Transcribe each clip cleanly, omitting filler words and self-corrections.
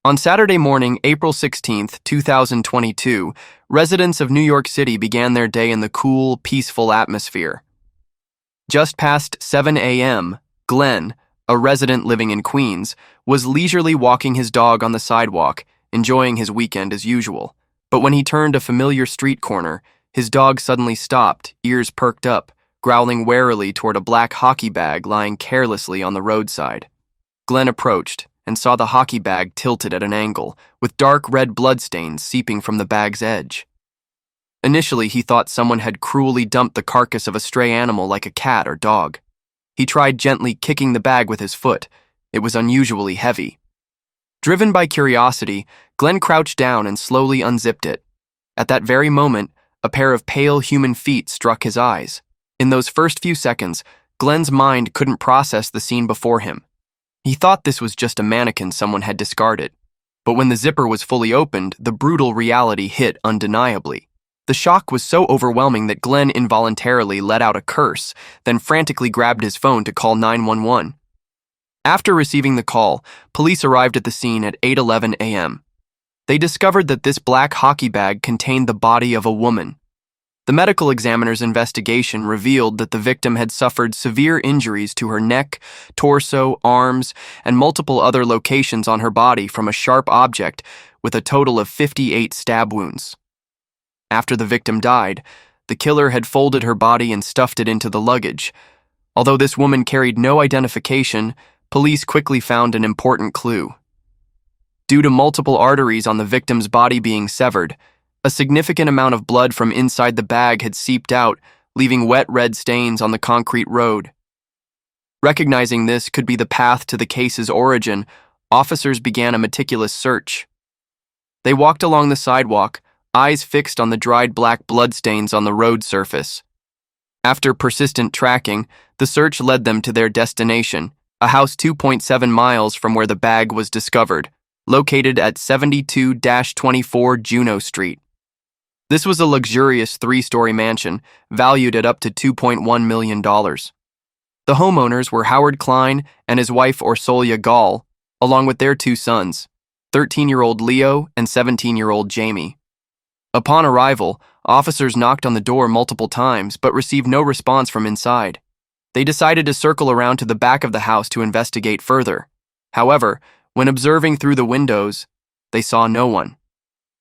On Saturday morning, April 16th, 2022, residents of New York City began their day in the cool, peaceful atmosphere. Just past 7 a.m., Glenn, a resident living in Queens, was leisurely walking his dog on the sidewalk, enjoying his weekend as usual. But when he turned a familiar street corner, his dog suddenly stopped, ears perked up, growling warily toward a black hockey bag lying carelessly on the roadside. Glenn approached and saw the hockey bag tilted at an angle, with dark red bloodstains seeping from the bag's edge. Initially, he thought someone had cruelly dumped the carcass of a stray animal like a cat or dog. He tried gently kicking the bag with his foot. It was unusually heavy. Driven by curiosity, Glenn crouched down and slowly unzipped it. At that very moment, a pair of pale human feet struck his eyes. In those first few seconds, Glenn's mind couldn't process the scene before him. He thought this was just a mannequin someone had discarded. But when the zipper was fully opened, the brutal reality hit undeniably. The shock was so overwhelming that Glenn involuntarily let out a curse, then frantically grabbed his phone to call 911. After receiving the call, police arrived at the scene at 8:11 a.m. They discovered that this black hockey bag contained the body of a woman. The medical examiner's investigation revealed that the victim had suffered severe injuries to her neck, torso, arms, and multiple other locations on her body from a sharp object, with a total of 58 stab wounds. After the victim died, the killer had folded her body and stuffed it into the luggage. Although this woman carried no identification, police quickly found an important clue. Due to multiple arteries on the victim's body being severed, a significant amount of blood from inside the bag had seeped out, leaving wet red stains on the concrete road. Recognizing this could be the path to the case's origin, officers began a meticulous search. They walked along the sidewalk, eyes fixed on the dried black bloodstains on the road surface. After persistent tracking, the search led them to their destination, a house 2.7 miles from where the bag was discovered, located at 72-24 Juno Street. This was a luxurious 3-story mansion, valued at up to $2.1 million. The homeowners were Howard Klein and his wife Orsolya Gaal, along with their 2 sons, 13-year-old Leo and 17-year-old Jamie. Upon arrival, officers knocked on the door multiple times but received no response from inside. They decided to circle around to the back of the house to investigate further. However, when observing through the windows, they saw no one.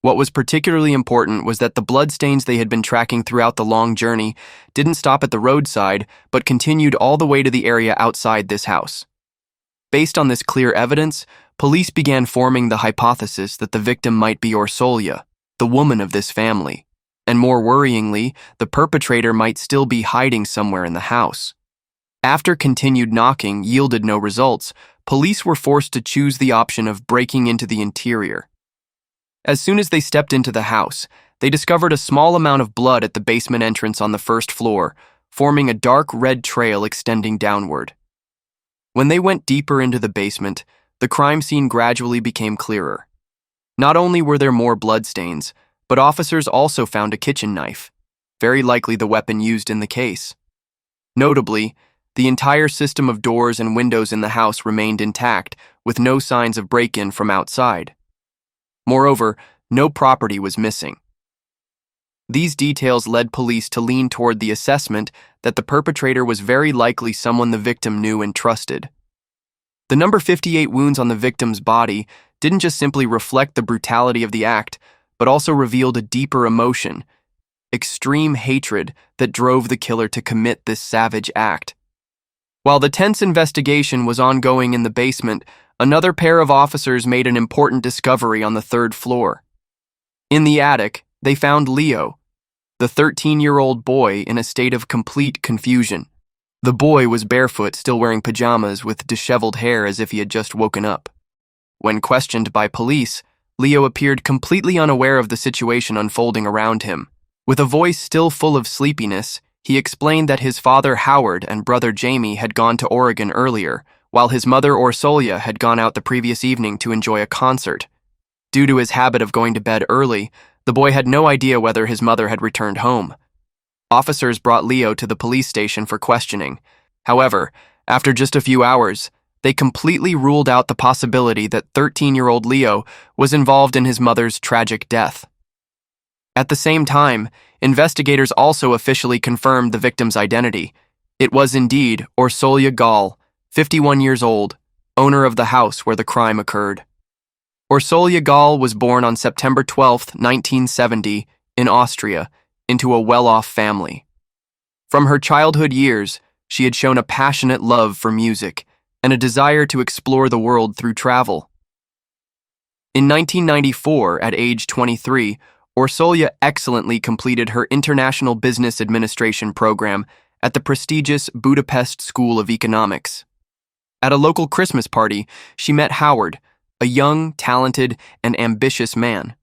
What was particularly important was that the bloodstains they had been tracking throughout the long journey didn't stop at the roadside, but continued all the way to the area outside this house. Based on this clear evidence, police began forming the hypothesis that the victim might be Orsolya, the woman of this family, and more worryingly, the perpetrator might still be hiding somewhere in the house. After continued knocking yielded no results, police were forced to choose the option of breaking into the interior. As soon as they stepped into the house, they discovered a small amount of blood at the basement entrance on the first floor, forming a dark red trail extending downward. When they went deeper into the basement, the crime scene gradually became clearer. Not only were there more bloodstains, but officers also found a kitchen knife, very likely the weapon used in the case. Notably, the entire system of doors and windows in the house remained intact, with no signs of break-in from outside. Moreover, no property was missing. These details led police to lean toward the assessment that the perpetrator was very likely someone the victim knew and trusted. The number 58 wounds on the victim's body didn't just simply reflect the brutality of the act, but also revealed a deeper emotion, extreme hatred that drove the killer to commit this savage act. While the tense investigation was ongoing in the basement, another pair of officers made an important discovery on the 3rd floor. In the attic, they found Leo, the 13-year-old boy, in a state of complete confusion. The boy was barefoot, still wearing pajamas, with disheveled hair as if he had just woken up. When questioned by police, Leo appeared completely unaware of the situation unfolding around him. With a voice still full of sleepiness, he explained that his father Howard and brother Jamie had gone to Oregon earlier, while his mother Orsolya had gone out the previous evening to enjoy a concert. Due to his habit of going to bed early, the boy had no idea whether his mother had returned home. Officers brought Leo to the police station for questioning. However, after just a few hours, they completely ruled out the possibility that 13-year-old Leo was involved in his mother's tragic death. At the same time, investigators also officially confirmed the victim's identity. It was indeed Orsolya Gaal, 51 years old, owner of the house where the crime occurred. Orsolya Gaal was born on September 12, 1970, in Austria, into a well-off family. From her childhood years, she had shown a passionate love for music and a desire to explore the world through travel. In 1994, at age 23, Orsolya excellently completed her International Business Administration program at the prestigious Budapest School of Economics. At a local Christmas party, she met Howard, a young, talented, and ambitious man.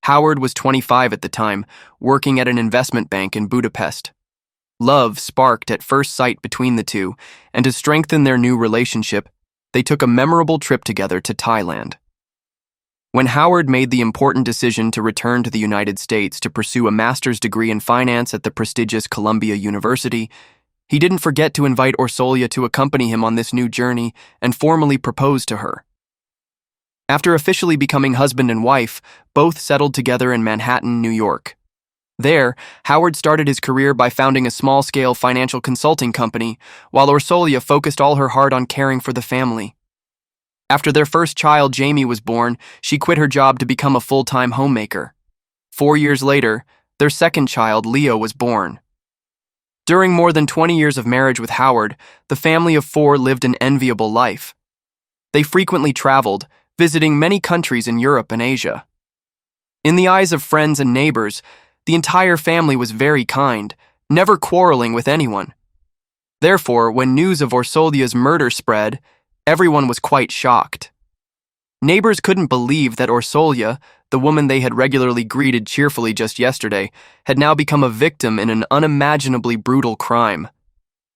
Howard was 25 at the time, working at an investment bank in Budapest. Love sparked at first sight between the two, and to strengthen their new relationship, they took a memorable trip together to Thailand. When Howard made the important decision to return to the United States to pursue a master's degree in finance at the prestigious Columbia University, he didn't forget to invite Orsolya to accompany him on this new journey and formally propose to her. After officially becoming husband and wife, both settled together in Manhattan, New York. There, Howard started his career by founding a small-scale financial consulting company, while Orsolya focused all her heart on caring for the family. After their first child, Jamie, was born, she quit her job to become a full-time homemaker. 4 years later, their second child, Leo, was born. During more than 20 years of marriage with Howard, the family of 4 lived an enviable life. They frequently traveled, visiting many countries in Europe and Asia. In the eyes of friends and neighbors, the entire family was very kind, never quarreling with anyone. Therefore, when news of Orsolya's murder spread, everyone was quite shocked. Neighbors couldn't believe that Orsolya, the woman they had regularly greeted cheerfully just yesterday, had now become a victim in an unimaginably brutal crime.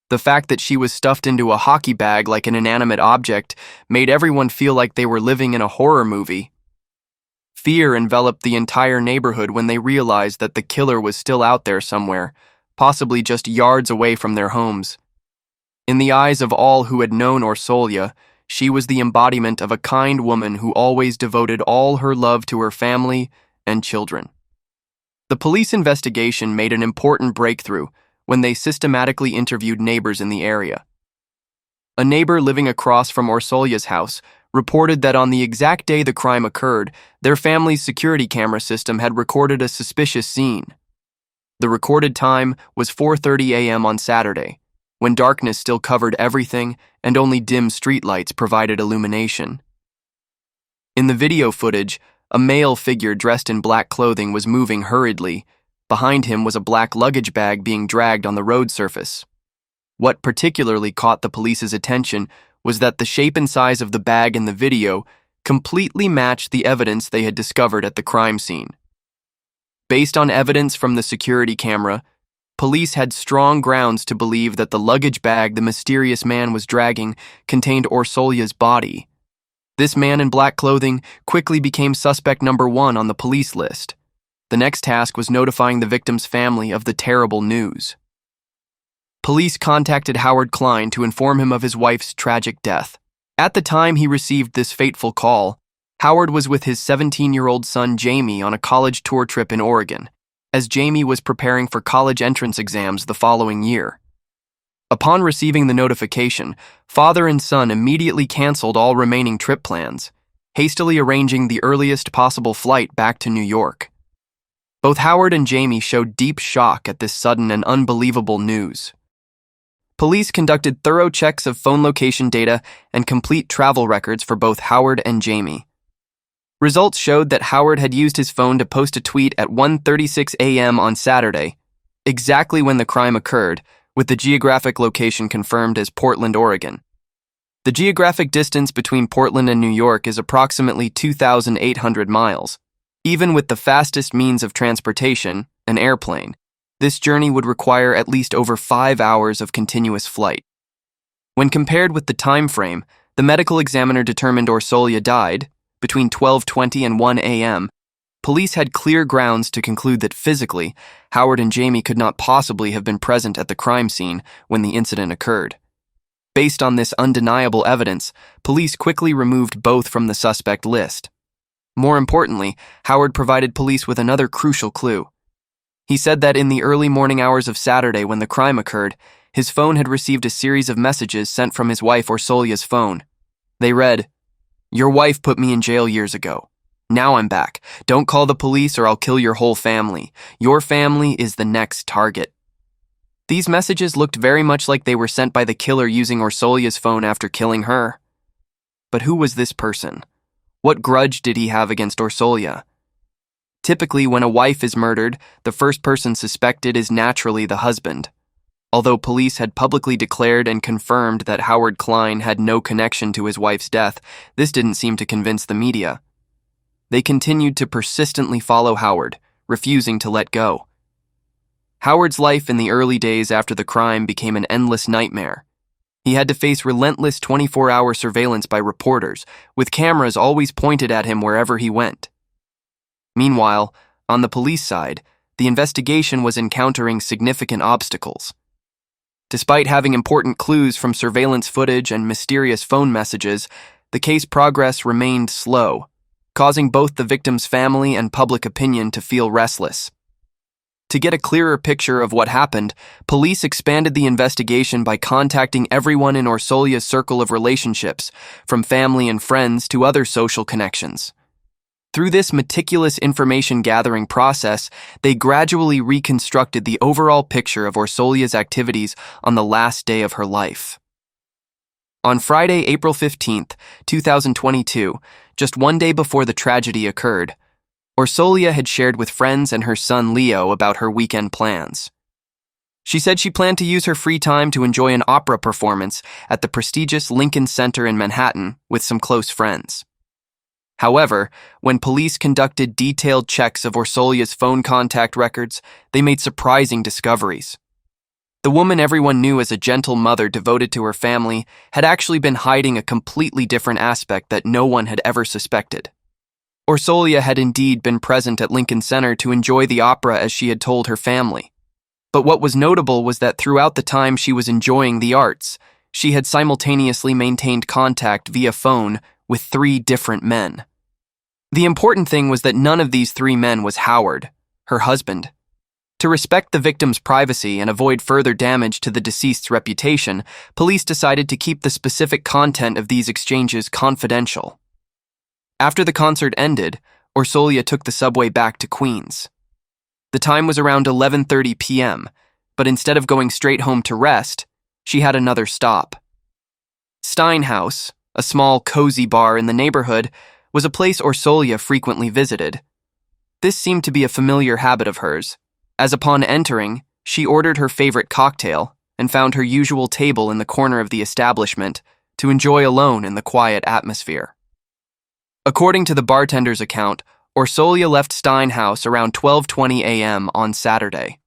The fact that she was stuffed into a hockey bag like an inanimate object made everyone feel like they were living in a horror movie. Fear enveloped the entire neighborhood when they realized that the killer was still out there somewhere, possibly just yards away from their homes. In the eyes of all who had known Orsolya, she was the embodiment of a kind woman who always devoted all her love to her family and children. The police investigation made an important breakthrough when they systematically interviewed neighbors in the area. A neighbor living across from Orsolya's house reported that on the exact day the crime occurred, their family's security camera system had recorded a suspicious scene. The recorded time was 4:30 a.m. on Saturday, when darkness still covered everything and only dim streetlights provided illumination. In the video footage, a male figure dressed in black clothing was moving hurriedly. Behind him was a black luggage bag being dragged on the road surface. What particularly caught the police's attention was that the shape and size of the bag in the video completely matched the evidence they had discovered at the crime scene. Based on evidence from the security camera, police had strong grounds to believe that the luggage bag the mysterious man was dragging contained Orsolya's body. This man in black clothing quickly became suspect number 1 on the police list. The next task was notifying the victim's family of the terrible news. Police contacted Howard Klein to inform him of his wife's tragic death. At the time he received this fateful call, Howard was with his 17-year-old son Jamie on a college tour trip in Oregon, as Jamie was preparing for college entrance exams the following year. Upon receiving the notification, father and son immediately canceled all remaining trip plans, hastily arranging the earliest possible flight back to New York. Both Howard and Jamie showed deep shock at this sudden and unbelievable news. Police conducted thorough checks of phone location data and complete travel records for both Howard and Jamie. Results showed that Howard had used his phone to post a tweet at 1:36 a.m. on Saturday, exactly when the crime occurred, with the geographic location confirmed as Portland, Oregon. The geographic distance between Portland and New York is approximately 2,800 miles. Even with the fastest means of transportation, an airplane, this journey would require at least over 5 hours of continuous flight. When compared with the time frame, the medical examiner determined Orsolya died between 12:20 and 1 a.m. Police had clear grounds to conclude that physically, Howard and Jamie could not possibly have been present at the crime scene when the incident occurred. Based on this undeniable evidence, police quickly removed both from the suspect list. More importantly, Howard provided police with another crucial clue. He said that in the early morning hours of Saturday when the crime occurred, his phone had received a series of messages sent from his wife Orsolya's phone. They read, "Your wife put me in jail years ago. Now I'm back. Don't call the police or I'll kill your whole family. Your family is the next target." These messages looked very much like they were sent by the killer using Orsolya's phone after killing her. But who was this person? What grudge did he have against Orsolya? Typically, when a wife is murdered, the first person suspected is naturally the husband. Although police had publicly declared and confirmed that Howard Klein had no connection to his wife's death, this didn't seem to convince the media. They continued to persistently follow Howard, refusing to let go. Howard's life in the early days after the crime became an endless nightmare. He had to face relentless 24-hour surveillance by reporters, with cameras always pointed at him wherever he went. Meanwhile, on the police side, the investigation was encountering significant obstacles. Despite having important clues from surveillance footage and mysterious phone messages, the case progress remained slow, causing both the victim's family and public opinion to feel restless. To get a clearer picture of what happened, police expanded the investigation by contacting everyone in Orsolya's circle of relationships, from family and friends to other social connections. Through this meticulous information-gathering process, they gradually reconstructed the overall picture of Orsolya's activities on the last day of her life. On Friday, April 15th, 2022, just one day before the tragedy occurred, Orsolya had shared with friends and her son Leo about her weekend plans. She said she planned to use her free time to enjoy an opera performance at the prestigious Lincoln Center in Manhattan with some close friends. However, when police conducted detailed checks of Orsolya's phone contact records, they made surprising discoveries. The woman everyone knew as a gentle mother devoted to her family had actually been hiding a completely different aspect that no one had ever suspected. Orsolya had indeed been present at Lincoln Center to enjoy the opera as she had told her family. But what was notable was that throughout the time she was enjoying the arts, she had simultaneously maintained contact via phone with 3 different men. The important thing was that none of these 3 men was Howard, her husband. To respect the victim's privacy and avoid further damage to the deceased's reputation, police decided to keep the specific content of these exchanges confidential. After the concert ended, Orsolya took the subway back to Queens. The time was around 11:30 p.m., but instead of going straight home to rest, she had another stop. Steinhaus, a small, cozy bar in the neighborhood, was a place Orsolya frequently visited. This seemed to be a familiar habit of hers, as upon entering, she ordered her favorite cocktail and found her usual table in the corner of the establishment to enjoy alone in the quiet atmosphere. According to the bartender's account, Orsolya left Steinhaus around 12:20 a.m. on Saturday.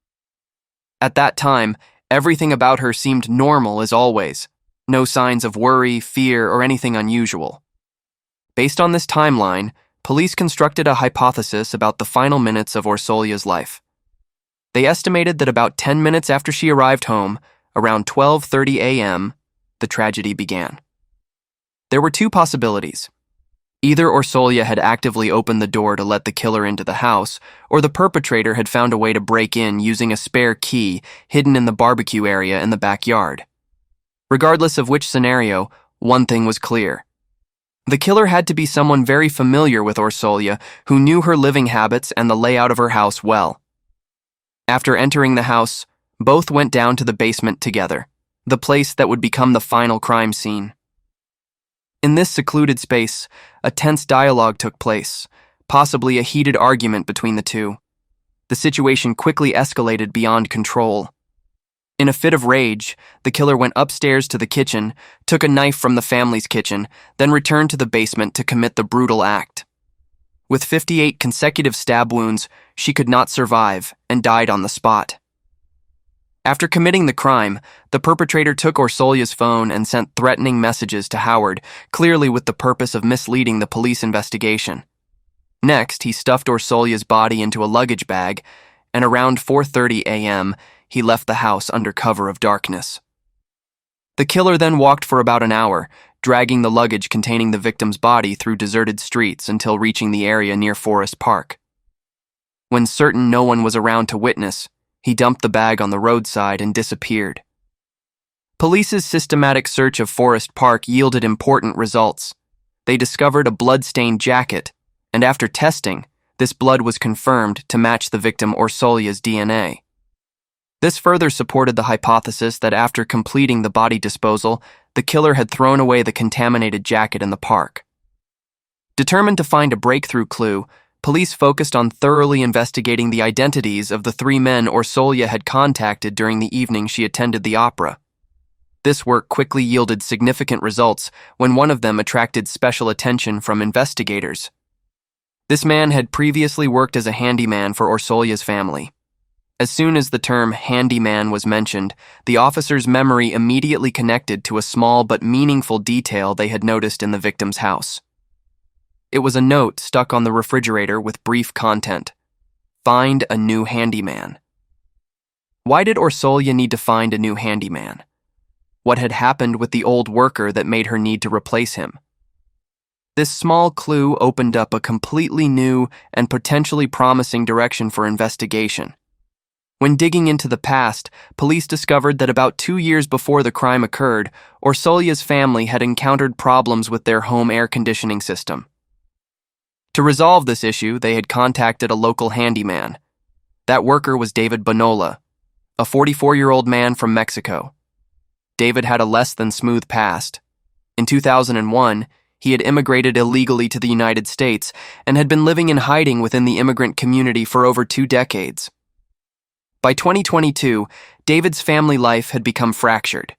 At that time, everything about her seemed normal as always, no signs of worry, fear, or anything unusual. Based on this timeline, police constructed a hypothesis about the final minutes of Orsolya's life. They estimated that about 10 minutes after she arrived home, around 12:30 a.m., the tragedy began. There were 2 possibilities. Either Orsolya had actively opened the door to let the killer into the house, or the perpetrator had found a way to break in using a spare key hidden in the barbecue area in the backyard. Regardless of which scenario, one thing was clear. The killer had to be someone very familiar with Orsolya, who knew her living habits and the layout of her house well. After entering the house, both went down to the basement together, the place that would become the final crime scene. In this secluded space, a tense dialogue took place, possibly a heated argument between the 2. The situation quickly escalated beyond control. In a fit of rage, the killer went upstairs to the kitchen, took a knife from the family's kitchen, then returned to the basement to commit the brutal act. With 58 consecutive stab wounds, she could not survive and died on the spot. After committing the crime, the perpetrator took Orsolya's phone and sent threatening messages to Howard, clearly with the purpose of misleading the police investigation. Next, he stuffed Orsolya's body into a luggage bag, and around 4:30 a.m., he left the house under cover of darkness. The killer then walked for about an hour, dragging the luggage containing the victim's body through deserted streets until reaching the area near Forest Park. When certain no one was around to witness, he dumped the bag on the roadside and disappeared. Police's systematic search of Forest Park yielded important results. They discovered a blood-stained jacket, and after testing, this blood was confirmed to match the victim Orsolya's DNA. This further supported the hypothesis that after completing the body disposal, the killer had thrown away the contaminated jacket in the park. Determined to find a breakthrough clue, police focused on thoroughly investigating the identities of the 3 men Orsolya had contacted during the evening she attended the opera. This work quickly yielded significant results when one of them attracted special attention from investigators. This man had previously worked as a handyman for Orsolya's family. As soon as the term handyman was mentioned, the officer's memory immediately connected to a small but meaningful detail they had noticed in the victim's house. It was a note stuck on the refrigerator with brief content: "Find a new handyman." Why did Orsolya need to find a new handyman? What had happened with the old worker that made her need to replace him? This small clue opened up a completely new and potentially promising direction for investigation. When digging into the past, police discovered that about 2 years before the crime occurred, Orsolya's family had encountered problems with their home air conditioning system. To resolve this issue, they had contacted a local handyman. That worker was David Bonola, a 44-year-old man from Mexico. David had a less than smooth past. In 2001, he had immigrated illegally to the United States and had been living in hiding within the immigrant community for over 2 decades. By 2022, David's family life had become fractured.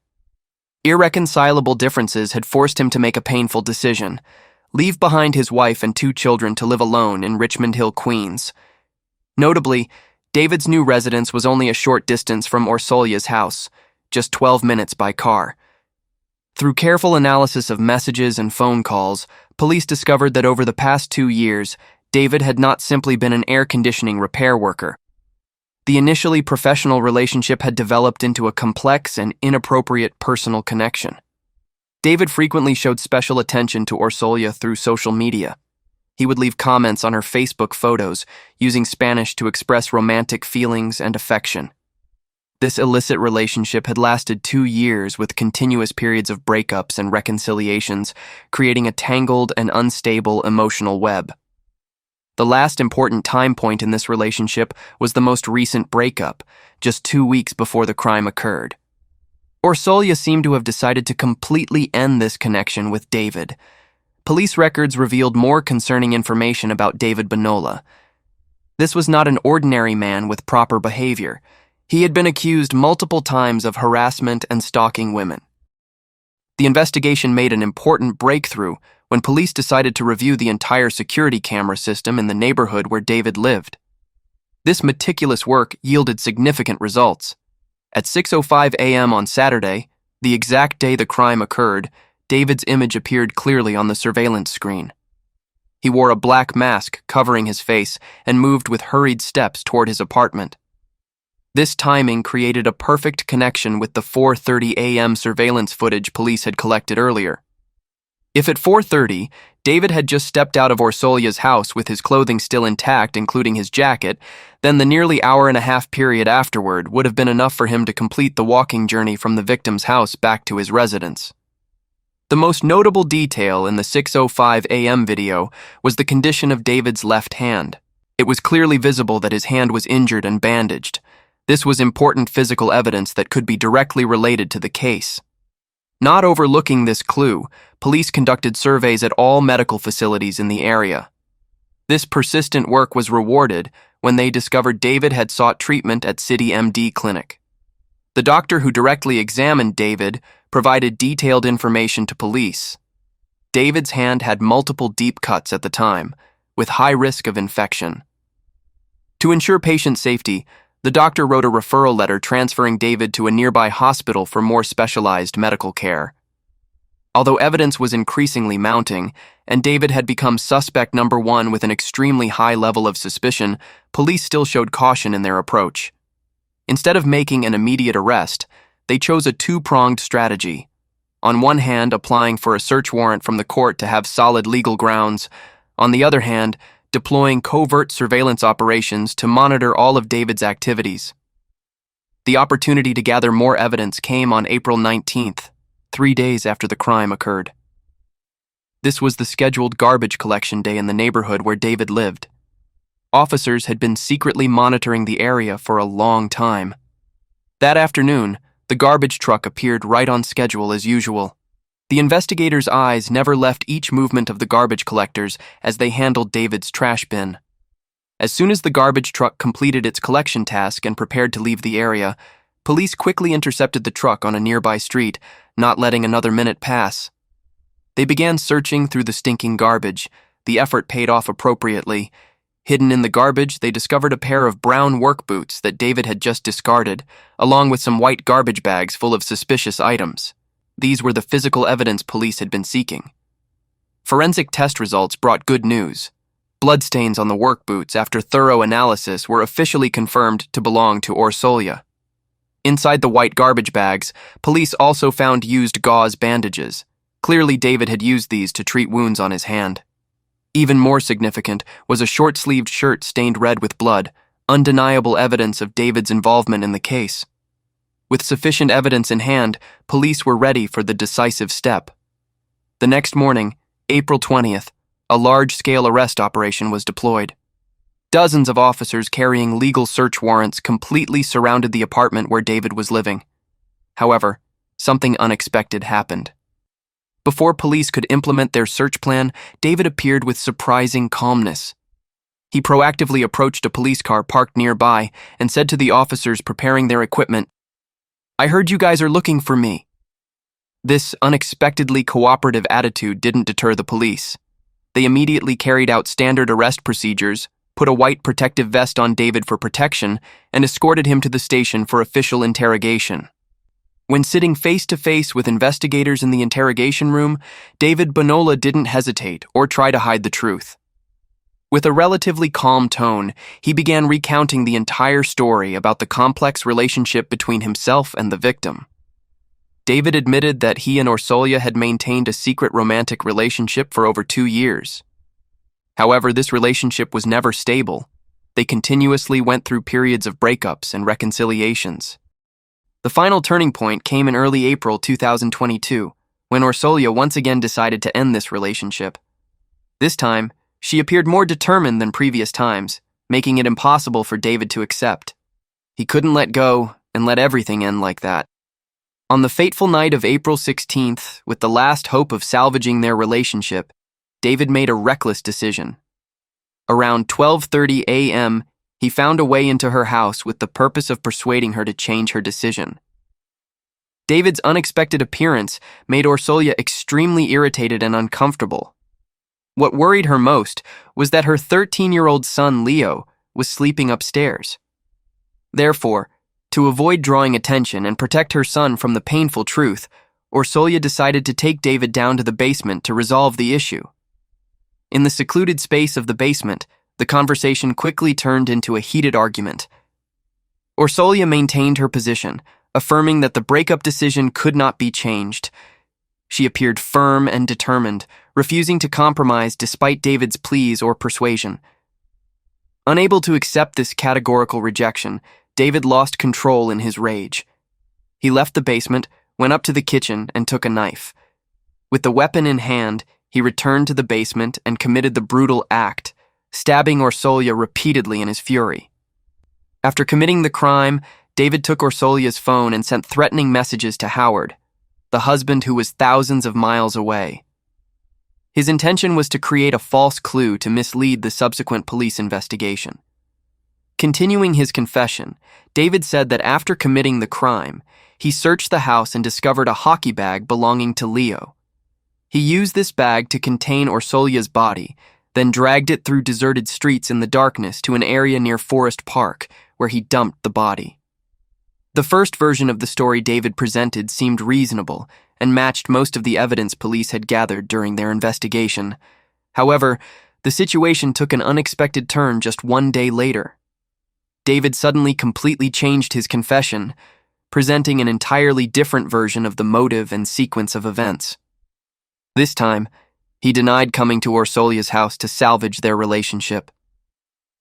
Irreconcilable differences had forced him to make a painful decision: leave behind his wife and 2 children to live alone in Richmond Hill, Queens. Notably, David's new residence was only a short distance from Orsolya's house, just 12 minutes by car. Through careful analysis of messages and phone calls, police discovered that over the past 2 years, David had not simply been an air conditioning repair worker. The initially professional relationship had developed into a complex and inappropriate personal connection. David frequently showed special attention to Orsolya through social media. He would leave comments on her Facebook photos, using Spanish to express romantic feelings and affection. This illicit relationship had lasted 2 years with continuous periods of breakups and reconciliations, creating a tangled and unstable emotional web. The last important time point in this relationship was the most recent breakup, just 2 weeks before the crime occurred. Orsolya seemed to have decided to completely end this connection with David. Police records revealed more concerning information about David Bonola. This was not an ordinary man with proper behavior. He had been accused multiple times of harassment and stalking women. The investigation made an important breakthrough when police decided to review the entire security camera system in the neighborhood where David lived. This meticulous work yielded significant results. At 6:05 a.m. on Saturday, the exact day the crime occurred, David's image appeared clearly on the surveillance screen. He wore a black mask covering his face and moved with hurried steps toward his apartment. This timing created a perfect connection with the 4:30 a.m. surveillance footage police had collected earlier. If at 4:30, David had just stepped out of Orsolya's house with his clothing still intact, including his jacket, then the nearly hour-and-a-half period afterward would have been enough for him to complete the walking journey from the victim's house back to his residence. The most notable detail in the 6:05 a.m. video was the condition of David's left hand. It was clearly visible that his hand was injured and bandaged. This was important physical evidence that could be directly related to the case. Not overlooking this clue, police conducted surveys at all medical facilities in the area. This persistent work was rewarded when they discovered David had sought treatment at City MD Clinic. The doctor who directly examined David provided detailed information to police. David's hand had multiple deep cuts at the time, with high risk of infection. To ensure patient safety, the doctor wrote a referral letter transferring David to a nearby hospital for more specialized medical care. Although evidence was increasingly mounting, and David had become suspect number 1 with an extremely high level of suspicion, police still showed caution in their approach. Instead of making an immediate arrest, they chose a two-pronged strategy. On one hand, applying for a search warrant from the court to have solid legal grounds. On the other hand, deploying covert surveillance operations to monitor all of David's activities. The opportunity to gather more evidence came on April 19th, 3 days after the crime occurred. This was the scheduled garbage collection day in the neighborhood where David lived. Officers had been secretly monitoring the area for a long time. That afternoon, the garbage truck appeared right on schedule as usual. The investigators' eyes never left each movement of the garbage collectors as they handled David's trash bin. As soon as the garbage truck completed its collection task and prepared to leave the area, police quickly intercepted the truck on a nearby street, not letting another minute pass. They began searching through the stinking garbage. The effort paid off appropriately. Hidden in the garbage, they discovered a pair of brown work boots that David had just discarded, along with some white garbage bags full of suspicious items. These were the physical evidence police had been seeking. Forensic test results brought good news. Bloodstains on the work boots, after thorough analysis, were officially confirmed to belong to Orsolya. Inside the white garbage bags, police also found used gauze bandages. Clearly, David had used these to treat wounds on his hand. Even more significant was a short-sleeved shirt stained red with blood, undeniable evidence of David's involvement in the case. With sufficient evidence in hand, police were ready for the decisive step. The next morning, April 20th, a large-scale arrest operation was deployed. Dozens of officers carrying legal search warrants completely surrounded the apartment where David was living. However, something unexpected happened. Before police could implement their search plan, David appeared with surprising calmness. He proactively approached a police car parked nearby and said to the officers preparing their equipment, "I heard you guys are looking for me." This unexpectedly cooperative attitude didn't deter the police. They immediately carried out standard arrest procedures, put a white protective vest on David for protection, and escorted him to the station for official interrogation. When sitting face-to-face with investigators in the interrogation room, David Bonola didn't hesitate or try to hide the truth. With a relatively calm tone, he began recounting the entire story about the complex relationship between himself and the victim. David admitted that he and Orsolya had maintained a secret romantic relationship for over 2 years. However, this relationship was never stable. They continuously went through periods of breakups and reconciliations. The final turning point came in early April 2022, when Orsolya once again decided to end this relationship. This time, she appeared more determined than previous times, making it impossible for David to accept. He couldn't let go and let everything end like that. On the fateful night of April 16th, with the last hope of salvaging their relationship, David made a reckless decision. Around 12:30 a.m., he found a way into her house with the purpose of persuading her to change her decision. David's unexpected appearance made Orsolya extremely irritated and uncomfortable. What worried her most was that her 13-year-old son, Leo, was sleeping upstairs. Therefore, to avoid drawing attention and protect her son from the painful truth, Orsolya decided to take David down to the basement to resolve the issue. In the secluded space of the basement, the conversation quickly turned into a heated argument. Orsolya maintained her position, affirming that the breakup decision could not be changed. She appeared firm and determined, refusing to compromise despite David's pleas or persuasion. Unable to accept this categorical rejection, David lost control in his rage. He left the basement, went up to the kitchen, and took a knife. With the weapon in hand, he returned to the basement and committed the brutal act, stabbing Orsolya repeatedly in his fury. After committing the crime, David took Orsolya's phone and sent threatening messages to Howard, the husband who was thousands of miles away. His intention was to create a false clue to mislead the subsequent police investigation. Continuing his confession, David said that after committing the crime, he searched the house and discovered a hockey bag belonging to Leo. He used this bag to contain Orsolya's body, then dragged it through deserted streets in the darkness to an area near Forest Park, where he dumped the body. The first version of the story David presented seemed reasonable and matched most of the evidence police had gathered during their investigation. However, the situation took an unexpected turn just 1 day later. David suddenly completely changed his confession. presenting an entirely different version of the motive and sequence of events. This time, he denied coming to Orsolya's house to salvage their relationship.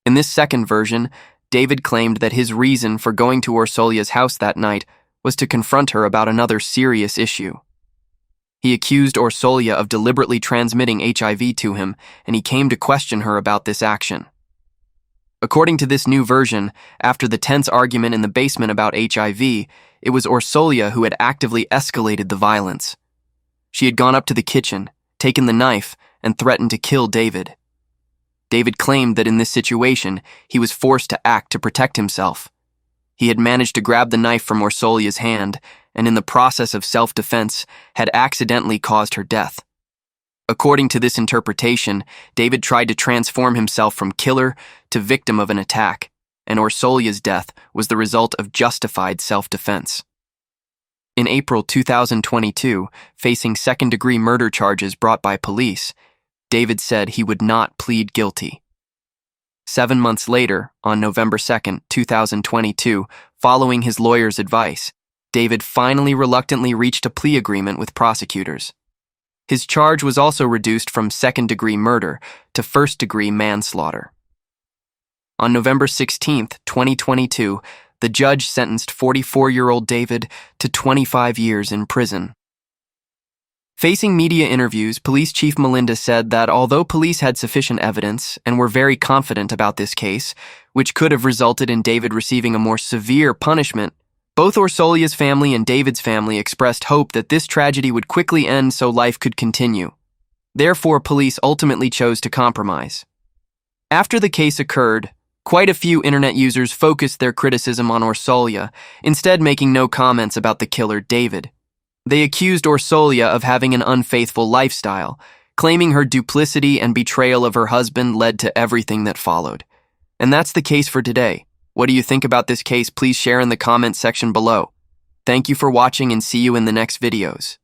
In this second version, David claimed that his reason for going to Orsolya's house that night was to confront her about another serious issue. He accused Orsolya of deliberately transmitting HIV to him, and he came to question her about this action. According to this new version, after the tense argument in the basement about HIV, it was Orsolya who had actively escalated the violence. She had gone up to the kitchen, taken the knife, and threatened to kill David. David claimed that in this situation, he was forced to act to protect himself. He had managed to grab the knife from Orsolya's hand, and in the process of self-defense, had accidentally caused her death. According to this interpretation, David tried to transform himself from killer to victim of an attack, and Orsolya's death was the result of justified self-defense. In April 2022, facing second-degree murder charges brought by police, David said he would not plead guilty. 7 months later, on November 2, 2022, following his lawyer's advice, David finally reluctantly reached a plea agreement with prosecutors. His charge was also reduced from second-degree murder to first-degree manslaughter. On November 16, 2022, the judge sentenced 44-year-old David to 25 years in prison. Facing media interviews, Police Chief Melinda said that although police had sufficient evidence and were very confident about this case, which could have resulted in David receiving a more severe punishment, both Orsolya's family and David's family expressed hope that this tragedy would quickly end so life could continue. Therefore, police ultimately chose to compromise. After the case occurred, quite a few internet users focused their criticism on Orsolya, instead making no comments about the killer, David. They accused Orsolya of having an unfaithful lifestyle, claiming her duplicity and betrayal of her husband led to everything that followed. And that's the case for today. What do you think about this case? Please share in the comments section below. Thank you for watching and see you in the next videos.